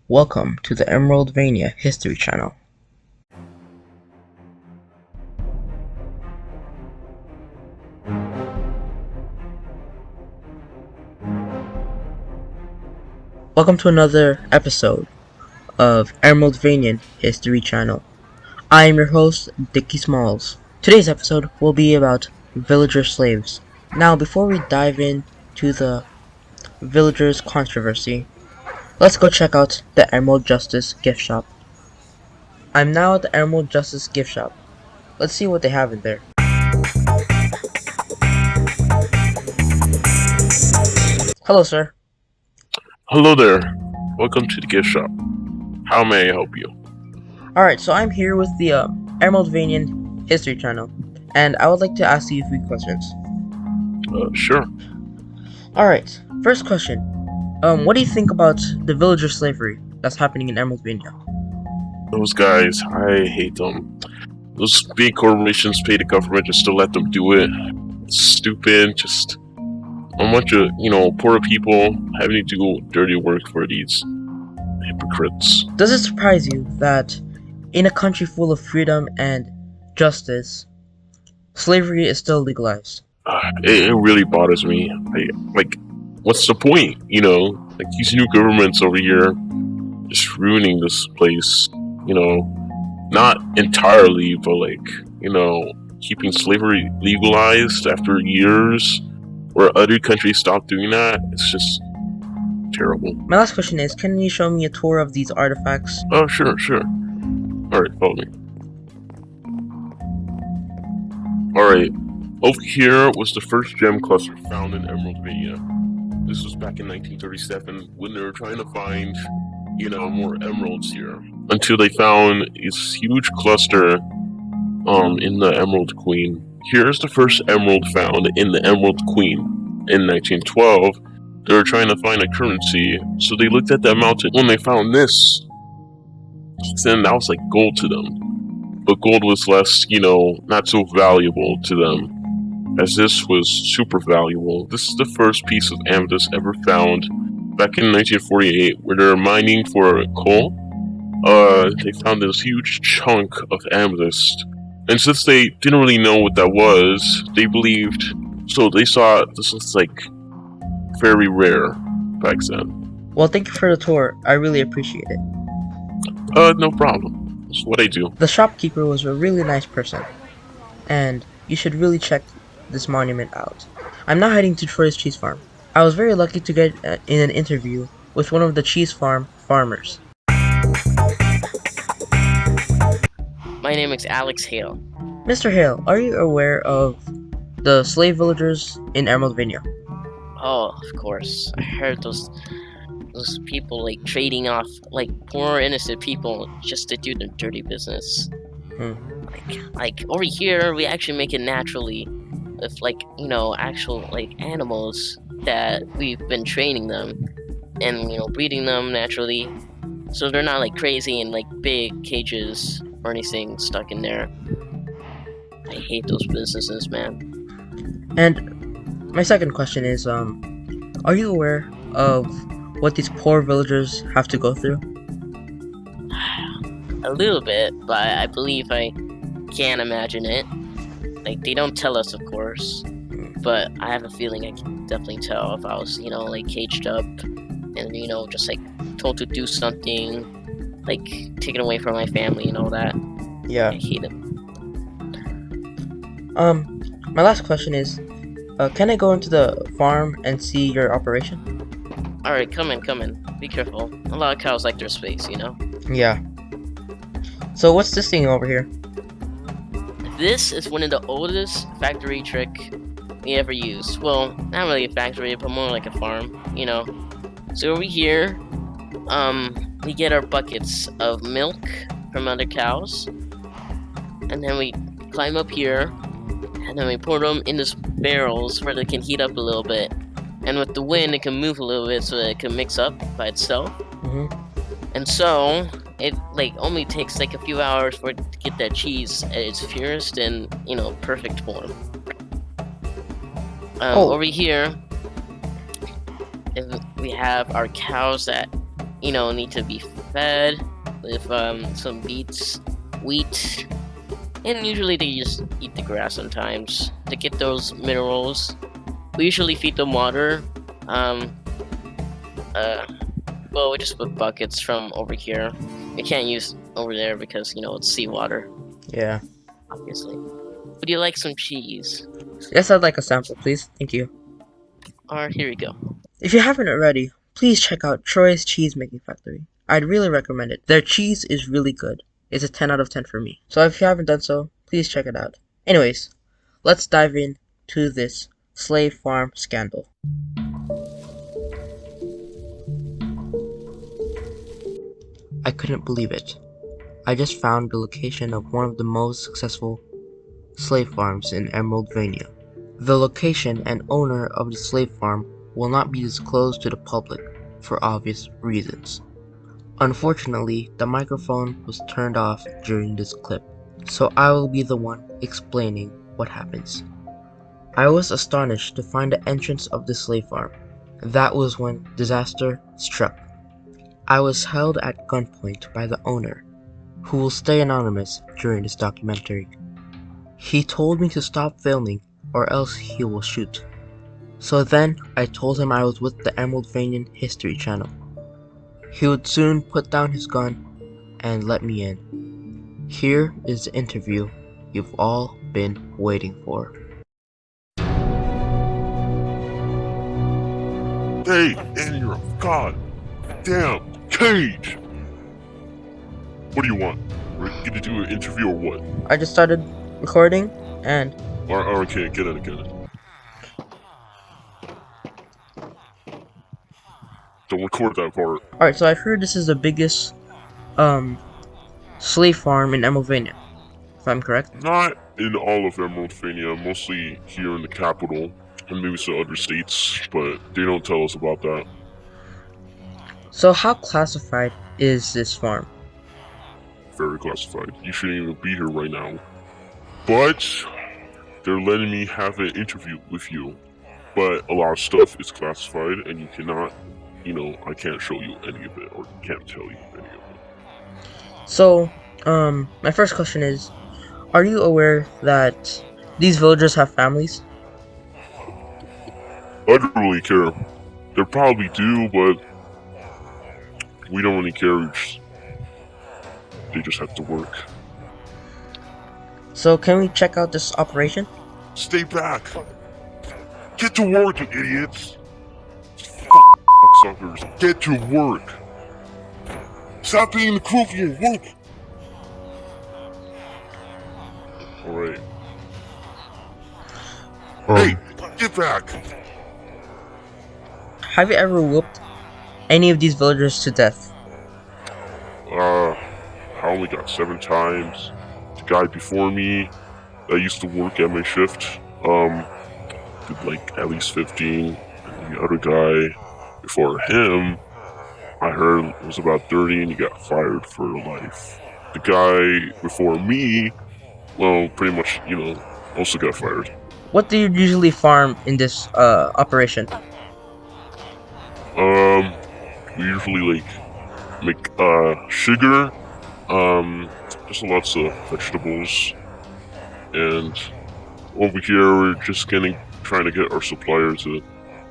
Welcome to the Emeraldovania History Channel. Welcome to another episode of Emeraldovania History Channel. I am your host, Dickie Smalls. Today's episode will be about villager slaves. Now, before we dive into the villagers controversy, let's go check out the Emerald Justice gift shop. I'm now at the Emerald Justice gift shop. Let's see what they have in there. Hello, sir. Hello there. Welcome to the gift shop. How may I help you? Alright, so I'm here with the Emeraldovanian History Channel, and I would like to ask you a few questions. Sure. Alright, first question. What do you think about the villager slavery that's happening in Emeraldovania? Those guys, I hate them. Those big corporations pay the government just to let them do it. It's stupid, just a bunch of, poor people having to do dirty work for these hypocrites. Does it surprise you that in a country full of freedom and justice, slavery is still legalized? It really bothers me. What's the point? These new governments over here just ruining this place. Not entirely, but keeping slavery legalized after years where other countries stopped doing that. It's just terrible. My last question is, can you show me a tour of these artifacts? Oh, sure. Alright, follow me. Alright, over here was the first gem cluster found in Emeraldovania. This was back in 1937 when they were trying to find, more emeralds here. Until they found this huge cluster in the Emerald Queen. Here's the first emerald found in the Emerald Queen. In 1912, they were trying to find a currency, so they looked at that mountain. When they found this, then that was like gold to them. But gold was less, not so valuable to them, as this was super valuable. This is the first piece of amethyst ever found back in 1948, where they were mining for coal. They found this huge chunk of amethyst. And since they didn't really know what that was, they believed, so they saw this was very rare back then. Well, thank you for the tour. I really appreciate it. No problem. That's what I do. The shopkeeper was a really nice person, and you should really check this monument out. I'm now heading to Troy's cheese farm. I was very lucky to get in an interview with one of the cheese farm farmers. My name is Alex Hale. Mr. Hale, are you aware of the slave villagers in Emeraldovania? Oh, of course. I heard those people trading off poor innocent people just to do their dirty business. Like over here we actually make it naturally with actual animals that we've been training them and breeding them naturally, so they're not crazy in big cages or anything stuck in there. I hate those businesses, man. And my second question is, are you aware of what these poor villagers have to go through? A little bit, but I believe I can imagine it. They don't tell us, of course, but I have a feeling I can definitely tell if I was, caged up and, just told to do something, taken away from my family and all that. Yeah. I hate it. My last question is, can I go into the farm and see your operation? Alright, come in. Be careful. A lot of cows like their space, Yeah. So what's this thing over here? This is one of the oldest factory trick we ever used. Well, not really a factory, but more like a farm, So over here, we get our buckets of milk from other cows, and then we climb up here, and then we pour them in these barrels where they can heat up a little bit, and with the wind it can move a little bit so that it can mix up by itself. And so it only takes a few hours for it to get that cheese at its purest and perfect form. Over here we have our cows that need to be fed with some beets, wheat, and usually they just eat the grass sometimes to get those minerals. We usually feed them water. Well, we just put buckets from over here. We can't use over there because it's seawater, Yeah. obviously. Would you like some cheese? Yes, I'd like a sample, please. Thank you. Alright, here we go. If you haven't already, please check out Troy's Cheese Making Factory. I'd really recommend it. Their cheese is really good. It's a 10 out of 10 for me. So if you haven't done so, please check it out. Anyways, let's dive into this slave farm scandal. I couldn't believe it. I just found the location of one of the most successful slave farms in Emeraldovania. The location and owner of the slave farm will not be disclosed to the public for obvious reasons. Unfortunately, the microphone was turned off during this clip, so I will be the one explaining what happens. I was astonished to find the entrance of the slave farm. That was when disaster struck. I was held at gunpoint by the owner, who will stay anonymous during this documentary. He told me to stop filming or else he will shoot. So then I told him I was with the Emeraldovanian History Channel. He would soon put down his gun and let me in. Here is the interview you've all been waiting for. Hey, and you're a god damn cage! What do you want? We're gonna do an interview or what? I just started recording and... Alright, okay, get it. Don't record that part. Alright, so I've heard this is the biggest slave farm in Emeraldovania, if I'm correct. Not in all of Emeraldovania, mostly here in the capital, and maybe some other states, but they don't tell us about that. So how classified is this farm? Very classified. You shouldn't even be here right now. But they're letting me have an interview with you. But a lot of stuff is classified, and you cannot, I can't show you any of it, or can't tell you any of it. So, my first question is, are you aware that these villagers have families? I don't really care. They probably do, but we don't really care. They just have to work. So can we check out this operation? Stay back! Get to work, you idiots! Suckers, get to work! Stop being the crew for your work! Alright. Hey, get back! Have you ever whooped any of these villagers to death? I only got 7 times. The guy before me that used to work at my shift, did like at least 15. And the other guy before him, I heard was about 30 and he got fired for life. The guy before me, well, pretty much, also got fired. What do you usually farm in this operation? We usually make sugar, just lots of vegetables, and over here we're just trying to get our supplier to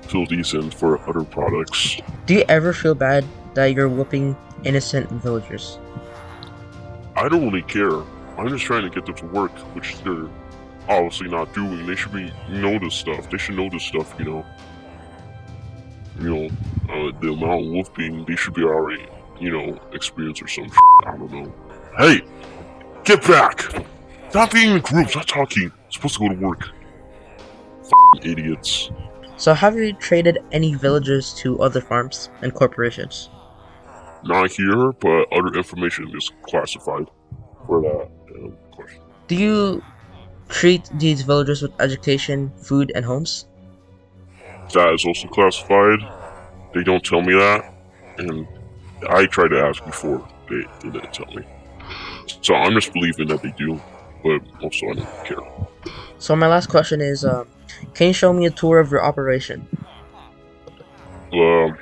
fill these in for other products. Do you ever feel bad that you're whooping innocent villagers? I don't really care. I'm just trying to get them to work, which they're obviously not doing. They should know this stuff. They should know this stuff, the amount of whooping, they should be already, experienced or some shit. I don't know. Hey! Get back! Stop being in groups, stop talking. I'm supposed to go to work. F***ing idiots. So have you traded any villagers to other farms and corporations? Not here, but other information is classified for that question. Do you treat these villagers with education, food, and homes? That is also classified. They don't tell me that, and I tried to ask before. They didn't tell me. So I'm just believing that they do, but also I don't care. So my last question is, can you show me a tour of your operation? No.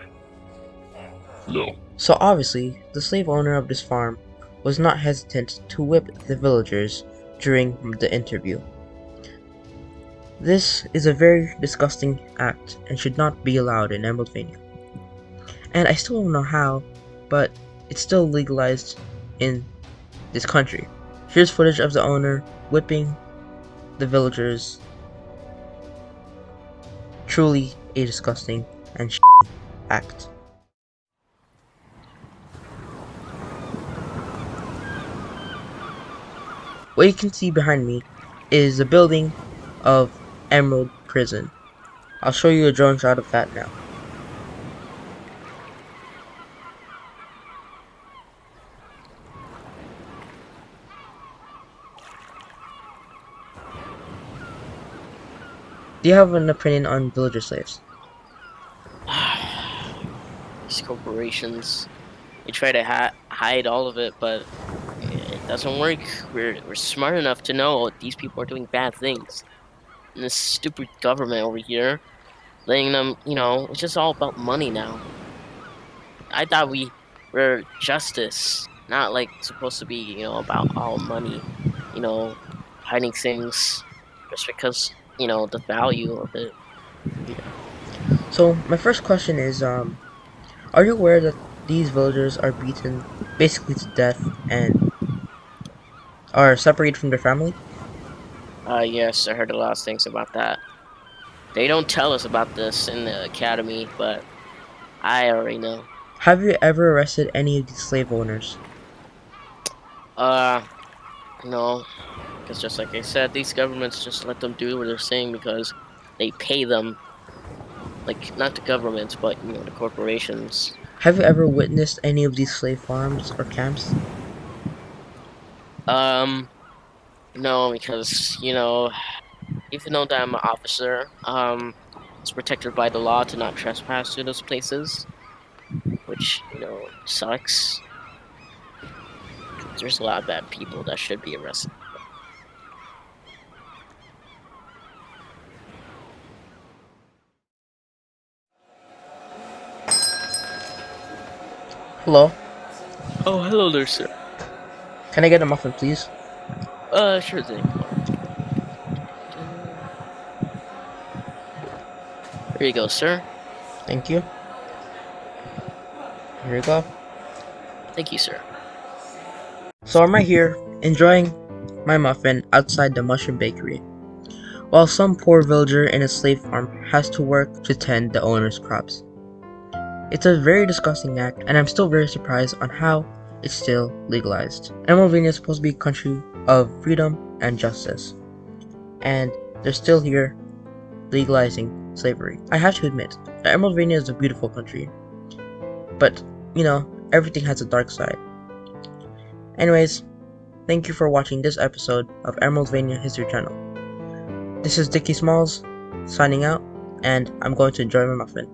So obviously, the slave owner of this farm was not hesitant to whip the villagers during the interview. This is a very disgusting act and should not be allowed in Emeraldovania. And I still don't know how, but it's still legalized in this country. Here's footage of the owner whipping the villagers. Truly a disgusting and act. What you can see behind me is the building of Emerald Prison. I'll show you a drone shot of that now. Do you have an opinion on villager slaves? These corporations, they try to hide all of it, but it doesn't work. We're smart enough to know these people are doing bad things. And this stupid government over here, letting them, it's just all about money now. I thought we were justice, not like supposed to be, about all money, hiding things just because, the value of it. So my first question is, are you aware that these villagers are beaten basically to death and are separated from their family? Yes, I heard a lot of things about that. They don't tell us about this in the academy, but I already know. Have you ever arrested any of these slave owners? No. Because just like I said, these governments just let them do what they're saying because they pay them. Like, not the governments, but, the corporations. Have you ever witnessed any of these slave farms or camps? No, because, even though that I'm an officer, it's protected by the law to not trespass to those places, which, sucks. There's a lot of bad people that should be arrested. Hello? Oh, hello there, sir. Can I get a muffin, please? Sure thing. Here you go, sir. Thank you. Here you go. Thank you, sir. So I'm right here, enjoying my muffin outside the mushroom bakery, while some poor villager in a slave farm has to work to tend the owner's crops. It's a very disgusting act, and I'm still very surprised on how it's still legalized. Emeraldovania is supposed to be a country of freedom and justice, and they're still here legalizing slavery. I have to admit, that Emeraldovania is a beautiful country, but, everything has a dark side. Anyways, thank you for watching this episode of Emeraldovania History Channel. This is Dickie Smalls, signing out, and I'm going to enjoy my muffin.